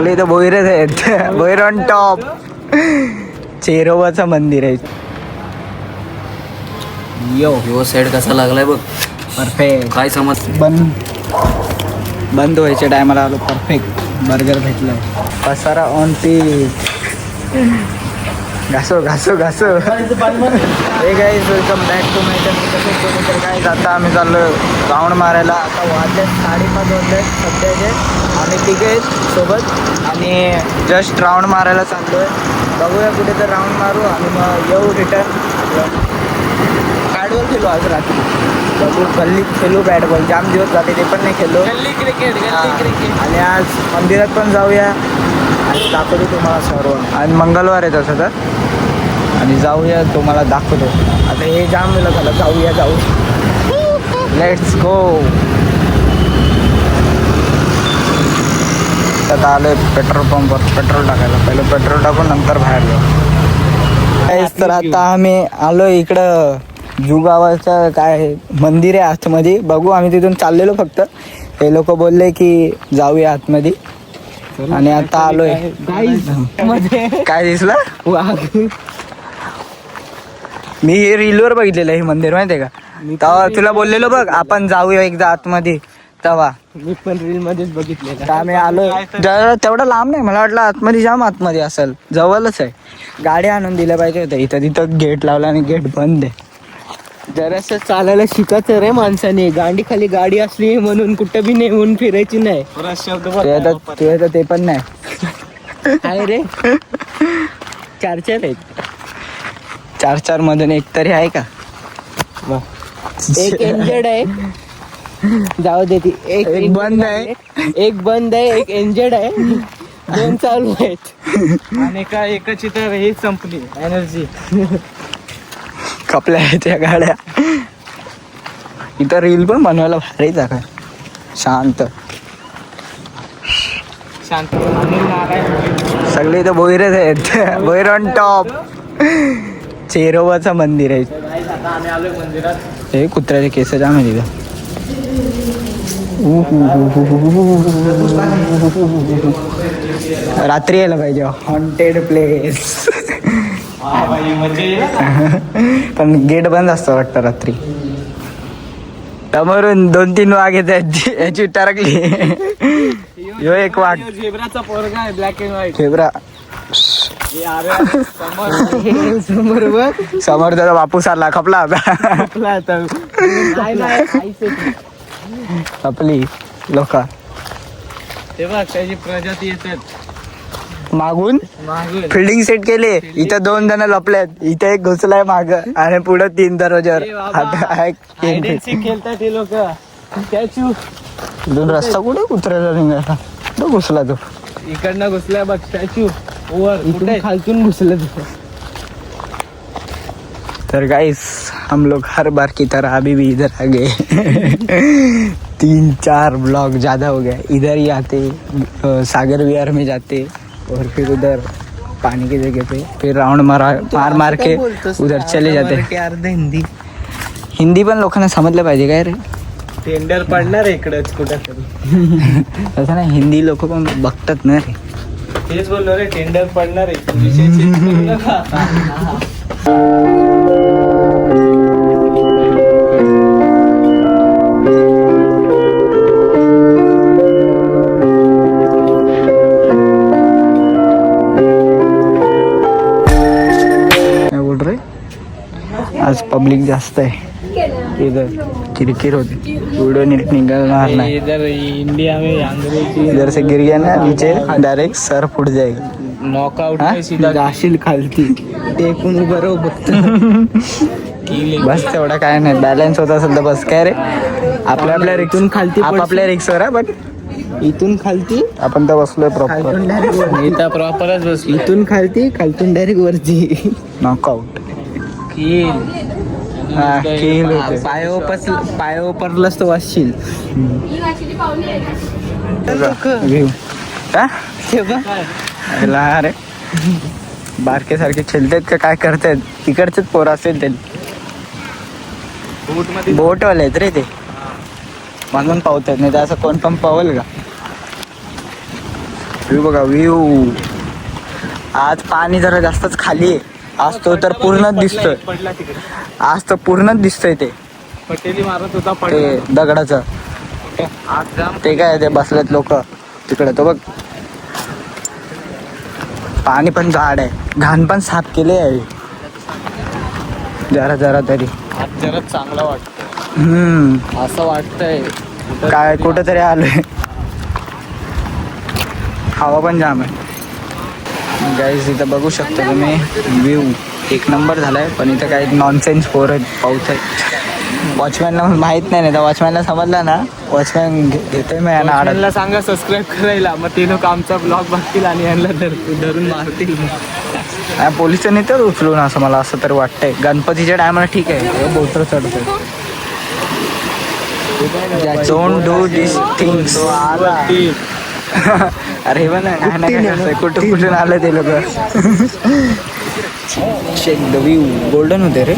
सगळे इथं भोईरच आहेत. Bhoir on top. चेरोबाचं मंदिर आहे. यो साईड कसा लागलाय बघ. परफेक्ट. काय समज बंद व्हायच्या टायमाला आलो. परफेक्ट बर्गर भेटलं. पसारा ऑन पीस. घासो घासो घासो. Hey guys welcome back to my channel. तर काय आता आम्ही चाललो राऊंड मारायला. आता वाजले 5:30 वाजले सध्याचे. आम्ही तिघे आहेत सोबत आणि जस्ट राऊंड मारायला चाललो आहे. बघूया कुठे तर राऊंड मारू आणि मग येऊ रिटर्न. बॅटबॉल खेळू आज रात्री. बघू गल्लीत खेळू बॅटबॉल. जाम दिवस जाते ते पण नाही खेळलो. गल्ली क्रिकेट. आणि आज मंदिरात पण जाऊया आणि दाखवतो तुम्हाला सर्व. आणि मंगळवार आहे तसं तर. आणि जाऊया तुम्हाला दाखवतो. आता हे जाम वेळा झालं. जाऊया जाऊ. Let's go. आता आलं पेट्रोल पंपवर पेट्रोल टाकायला. पहिलं पेट्रोल टाकून नंतर बाहेर जाऊ. तर आता आम्ही आलो इकडं जुगावाचं काय मंदिर आहे आतमध्ये. बघू आम्ही तिथून चाललेलो फक्त. हे लोक बोलले की जाऊया आतमध्ये आणि आता आलोय. काय दिसलं? मी हे रीलवर बघितलेलं हे मंदिर माहितीये का. तेव्हा तुला बोललेलो बघ आपण जाऊया एकदा आतमध्ये. तेव्हा मी पण रील मध्येच बघितलेलं. आम्ही आलोय. तेवढं लांब नाही. मला वाटलं आतमध्ये जाम आतमध्ये असेल. जवळच आहे. गाडी आणून दिल्या पाहिजे होत्या इथं. तिथं गेट लावला आणि गेट बंद आहे. जरासं चालायला शिकायचं रे माणसाने. गांडी खाली गाडी असली म्हणून कुठं बी नेऊन फिरायची नाही. तुझ्या ते पण नाही. आहे रे. 4 आहेत. 4 मधून एक तरी आहे का. एक इंजर्ड आहे. जाऊ दे ती. एक बंद आहे. एक बंद आहे. एक इंजर्ड आहे. 2 चालू आहेत. आणि एकाची तर हे संपली एनर्जी. कपल्या आहेत त्या गाड्या. इथं रील पण बनवायला भारी जागा. शांत सगळे इथं भोईरच आहेत. Bhoir on top. चेरोबाचं मंदिर आहे. आम्ही आलोय मंदिरात. हे कुत्र्याचे केस जाम आहे तिथं. रात्री यायला पाहिजे. Haunted place. पण गेट बंद असतं वाटतं रात्री. समोरून 2-3 वाघ येतात. याची टरकली. ह्यो एक वाघ. झेब्राचा पोरगा आहे. Black and white zebra. समोर बघ. समोर त्याचा बापूस आला. खपला होता. आपली लोक ते बघ त्याची प्रजाती येतात मागून. फिल्डिंग सेट केले. इथं 2 जण लपलेत. इथे एक घुसलाय माग आणि पुढे 3 दरवाजावर खेळतात हे लोक. स्टॅच्यू. रस्ता कुठे कुत्र्याचा निघाला. तो घुसला. तो इकडनं घुसलाय बघ. स्टॅच्यू वर इथून खालतून घुसलं. तर गाइस हम लोग हर बार की तरह अभी भी इधर आ गए. 3-4 ब्लॉक ज़्यादा हो गया. इधर ही आते सागर विहार में जाते और फिर उधर पानी की जगह पे फिर राउंड मार के उधर चले जाते. हिंदी पण लोकांना समजलं पाहिजे काय रे. टेंडर पडणार इकडंच कुठं तरी. तसं नाही. हिंदी लोक पण बघतात ना रे. तेच बोललो रे. टेंडर पडणार आहे. विषय चेंज करू नका. आज पब्लिक जास्त आहे. इधर किरकिर होती. व्हिडिओ नीट निघालणार नाही. इधर इंडिया में अंग्रेजी. इधर से गिर गया ना नीचे डायरेक्ट सर फुट जाएगा. नॉकआउट जाशील खालती. ते पण बरोबर बस. तेवढा काय नाही. बॅलन्स होत असेल तर बस. काय रे आपल्या रिक्सून खालती. आपल्या रिक्सवर आहे. बट इथून खालती आपण तर बसलोय प्रॉपर. इथं प्रॉपरच बसलो. इथून खालती. खालतून डायरेक्ट वरती. नॉकआउट. पाय पडलास तर वाचशील. अरे बारके सारखे खेळतात का काय करतात. तिकडचेच पोरं असेल ते. बोटवाले आहेत रे ते. म्हणून पावतात. नाही तर असं कोण पण पावल का. व्ह्यू बघा व्ह्यू. आज पाणी जरा जास्तच खाली आहे. आज तो तर पूर्णच दिसतोय. पडला तिकडे. आज तर पूर्णच दिसतोय ते पटेली मारत होता ते पडला. दगडाचं. आज जाम ते काय ते बसलेत लोक तिकडे. तो बघ पाणी पण झाड आहे. घाण पण साफ केले आहे जरा जरा तरी. आज जरा चांगला वाटतं. हम्म. असं वाटतंय काय कुठं तरी आलोय. हवा पण जाम आहे गाईज. इथं बघू शकता तुम्ही व्ह्यू एक नंबर झालाय. पण इथं काही नॉनसेन्स पोर आहेत पाऊस आहे. वॉचमॅनला माहित नाही तर वॉचमॅनला समजला ना वॉचमॅन घेतोय मी यांना आडत. वॉचमॅनला सांगा सबस्क्राईब करायला. मग ते लोक आमचा ब्लॉग बघतील आणि यांना धरून मारतील. पोलिस नेतात उचलून असं मला असं तर वाटतंय. गणपतीच्या टायमाला ठीक आहे बोटर चढतोय. Don't do this things. अरे बघ ना काय नाही काय कुठून कुठून आलं ते लोक. Check the view. गोल्डन होते रे.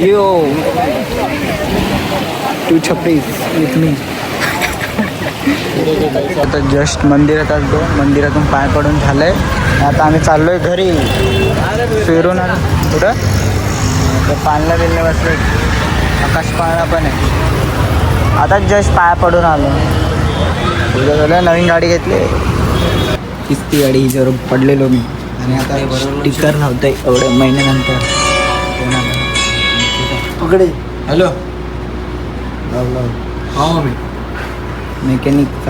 यो टू छपरीज विथ मी. आता जस्ट मंदिरात आलो. मंदिरातून पाय पडून झालंय. आता आम्ही चाललोय घरी. फिरून आलो कुठं पाळणा बिलने बसले. आकाश पाळणा पण आहे. आता जस्ट पाय पडून आलो. तुझं झालं नवीन गाडी घेतली. किस्ती गाडी हिच्यावर पडलेलो मी. आणि आता स्टिकर नव्हतं एवढ्या महिन्यानंतर. पकडे हॅलो हो मी मेकॅनिक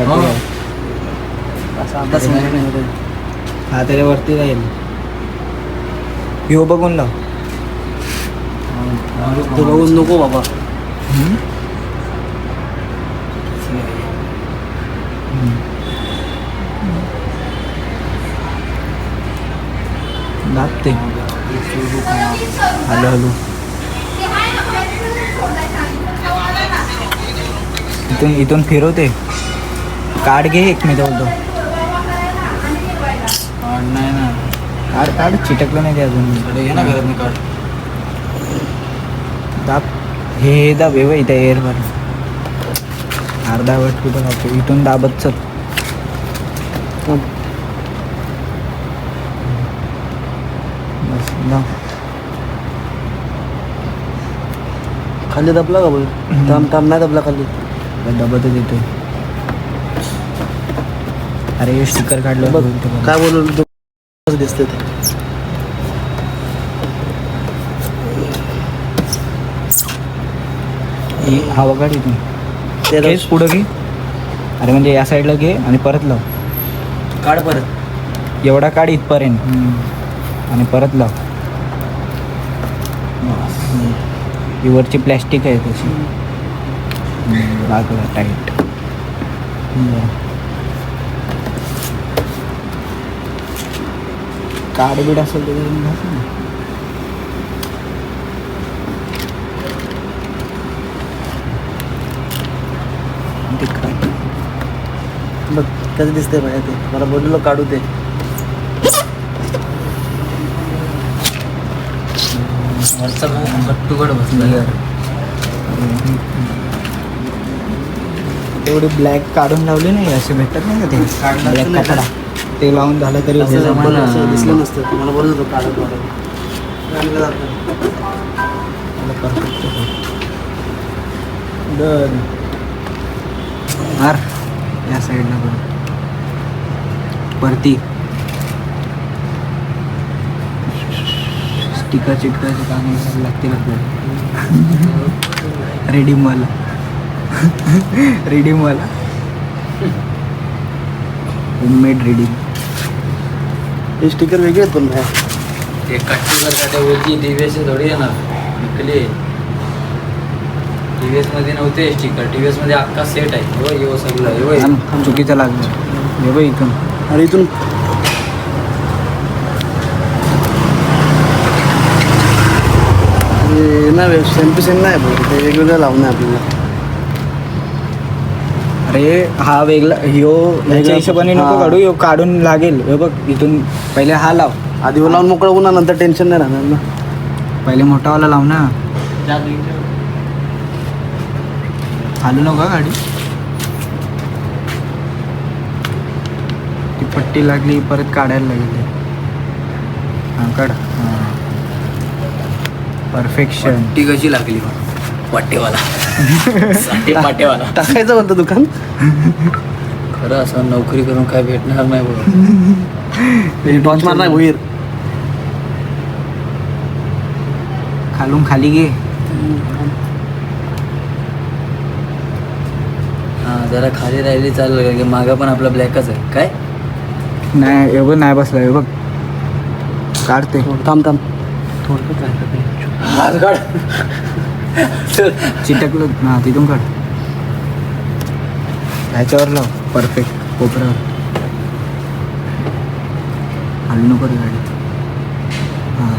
हा त्याच्यावरती राहील. ह्यो बघून लाव. ते बघून नको बाबा. दाबते हॅलो हॅलो. इथून फिरवते. कार्ड घे एक मी बोलतो. कार्ड नाही ना. कार्ड चिटकलं नाही ते अजून. ये ना घरात मी कार्ड दाब. हे दाब हे इथं एअरवर अर्धा वेळ कुठं दाबतो. इथून दाबत चल. बस दाब. खाली दबला का बोल. थांब नाही दबला खाली. दबतच येतोय. अरे स्टिकर काढलं बघ. काय बोलू दिसते ते. हवा काढ इथून. तेच पुढं घे. अरे म्हणजे या साईडला घे आणि परत लाव. काढ परत. एवढा काढ इथपर्यंत आणि परत लाव. ही वरची प्लॅस्टिक आहे तशी लागला टाईट. काढ बीड असेल ते बघ कसं दिसतंय बाहेर ते. मला बोललो काढू ते. तेवढी ब्लॅक काढून लावली नाही असे भेटत नाही का ते ब्लॅक कपडा. ते लावून झालं तरी दिसलं नसतं. मला बोललो काढत परफेक्ट. डन. मार या साईडला बघ वरती. स्टिकर चिटकायचं काम लागतील आपल्याला. रेडीमवाला रेडीमवाला होममेड रेडीम. हे स्टिकर वेगळे आहेत पण बाहेर. ते कट्टीवर काय होती टीव्हीएस थोडी आहे ना विकली. टीव्हीएस मध्ये नव्हते स्टिकर. टीव्हीएस मध्ये अख्खा सेट आहे. यो सगळं यो चुकीचं लागलं. हे बघ इथून. आणि इथून ना सेम टू सेम नाही बघ. ते वेगवेगळं लावून आहे आपल्याला. अरे हा वेगळा ह्यो ह्याच्या हिशोबाने नको हा. काढू. ह्यो काढून लागेल. हे बघ इथून पहिले हा लाव. आधी लावून मोकळं होऊन नंतर टेन्शन नाही राहणार ना. पहिले मोठावाला लाव ना. खालू नका गाडी. ती पट्टी लागली परत काढायला लागली. हां काढ. हां परफेक्शन. ती कशी लागली वाटेवाला वाटेवाला टाकायचं म्हणतो दुकान. खरं असं नोकरी करून काय भेटणार नाही बघ. टॉर्च मारणार होईल. खालून खाली घे. हा जरा खाली राहिली चालेल, की मागा पण आपला ब्लॅकच आहे काय. नाही हे बघ नाही बसला हे बघ. काढते. थांब थोडं काय हात काढ. चिटकलं हां तिथून काढ. ह्याच्यावर लाव परफेक्ट कोपऱ्यावर. हलू नको रे गाडी. हां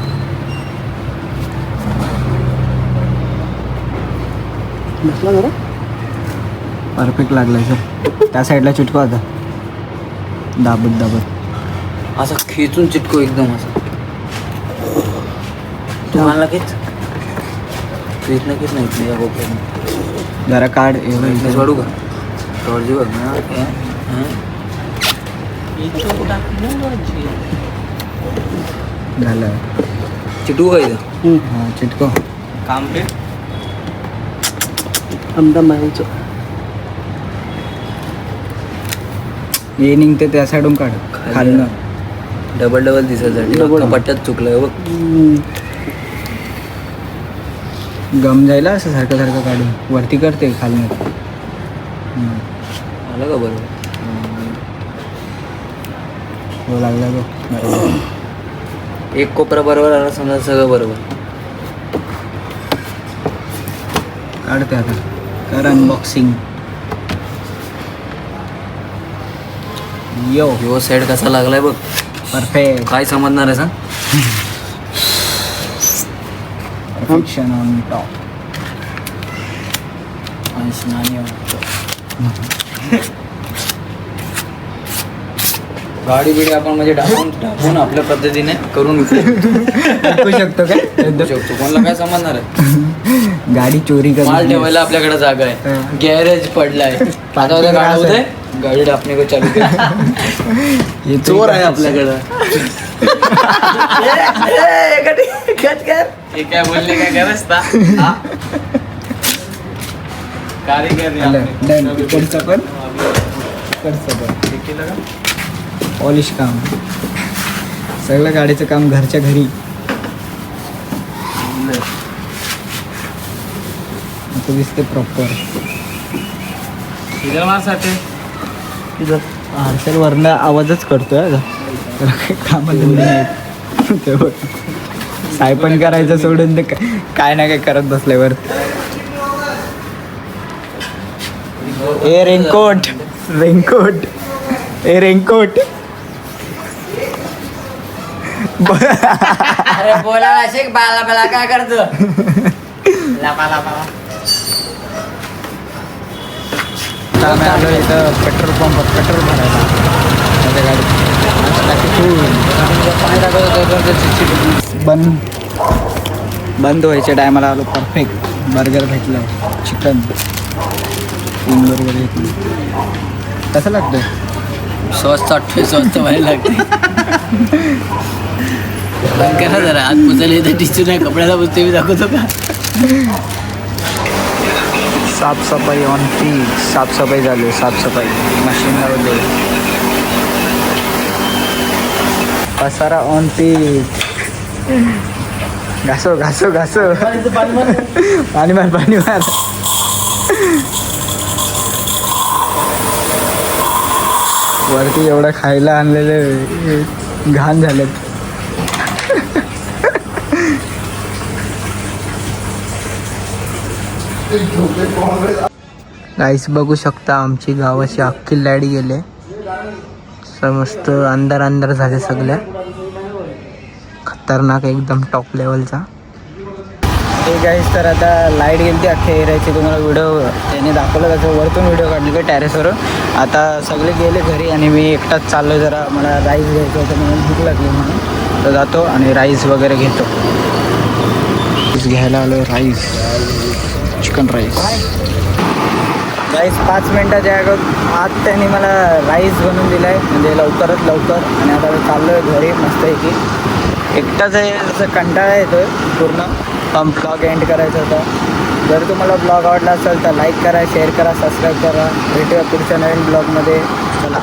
बसला जरा. परफेक्ट लागलाय सर. त्या साईडला चिटको आता. दाबत असं खेचून चिटको एकदम असं. तुम्हाला खेच खेच नाही या गोप्याने जरा काढ. हे बघ इथेच इथे. वाढू का टॉर्च बघ ना. झालं. चिटू का इथं. हां चिटको. काम पे आमदार माहिती. हे निघते त्या साईडून काढ. खालनं डबल दिसायसाठी Double. अख्खा पट्ट्यात चुकलं बघ. गम जायला असं सारखं सारखं काढून वरती करते खालनं. आलं का बरोबर. हो लागला बघ. एक कोपरा बरोबर आला समजा सगळं बरोबर. काढते आता. कर अनबॉक्सिंग. यो साईड कसा लागलाय बघ. परफेक्ट. काय समजणार आहे सांग. Perfection on top. गाडी बिडी आपण म्हणजे टाकून आपल्या पद्धतीने करून ऐकू शकतो काय. शकतो. कोणाला काय समजणार आहे. गाडी चोरी माल कर. ठेवायला आपल्याकडे जागा आहे. गॅरेज पडलाय. आता उद्या गाडी होते गाडी डापणे को चालू केली. चोर आहे आपल्याकडं. हे काय बोलले काय गरजता इकडचं पण इकडचं पण पॉलिश काम. सगळं गाडीचं काम घरच्या घरी. आता दिसते प्रॉपर. हर्षल वरनं आवाजच करतोय. कामाला नाही ते बघ. सायपण करायचं सोडून ते काय ना काय करत बसल्यावर. ए रेनकोट रेनकोट ए रेनकोट. अरे बोला शेख बाला बाला काय करतो. आम्ही आलो इथं पेट्रोल पंप. पेट्रोल भरायला माझ्या गाडीत. बंद व्हायच्या टायमाला आलो. परफेक्ट बर्गर भेटलं. चिकन 3 बर्गर घेतली. कसं लागतं. स्वस्त वाटतोय. स्वस्त व्हायला लागते. बंद करा जरा. हात पुचायला येतं टिचू नाही. कपड्याला पुसते मी दाखवतो का. साफसफाई ऑन पीक. साफसफाई झाली. साफसफाई मशीन लावली. पसारा ऑन पीक. घासो घासो घासो. पाणी मार पाणी मार. वरती एवढं खायला आणलेले घाण झालेत. गाईस बघू शकता आमची गावाची अख्खी लाईट गेले. समस्त अंधार अंधार झाले सगळ्या. खतरनाक एकदम टॉप लेवलचा. हे गाईस तर आता लाईट गेली ती अख्ख्या एरियाची. तुम्हाला व्हिडिओ त्याने दाखवलं त्याचं वरतून व्हिडिओ काढले का टेरेसवरून. आता सगळे गेले घरी आणि मी एकटाच चाललो. जरा मला राईस घ्यायचं होतं म्हणून भूक लागली म्हणून तर जातो आणि राईस वगैरे घेतो. राईस घ्यायला आलो. Rice chicken rice. राईस 5 मिनिटाच्या आत त्यांनी मला राईस बनवून दिला आहे, म्हणजे लवकरात लवकर. आणि आता मी चाललो आहे घरी मस्तपैकी. एकटाच आहे, असं कंटाळा येतो आहे पूर्ण. ब्लॉग एंड करायचा होता. जर तुम्हाला ब्लॉग आवडला असेल तर लाईक करा, शेअर करा, सबस्क्राईब करा. भेटूया पुढच्या नवीन ब्लॉगमध्ये. चला.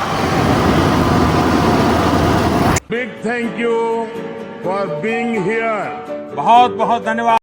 Big thank you for being here. बहुत बहुत धन्यवाद.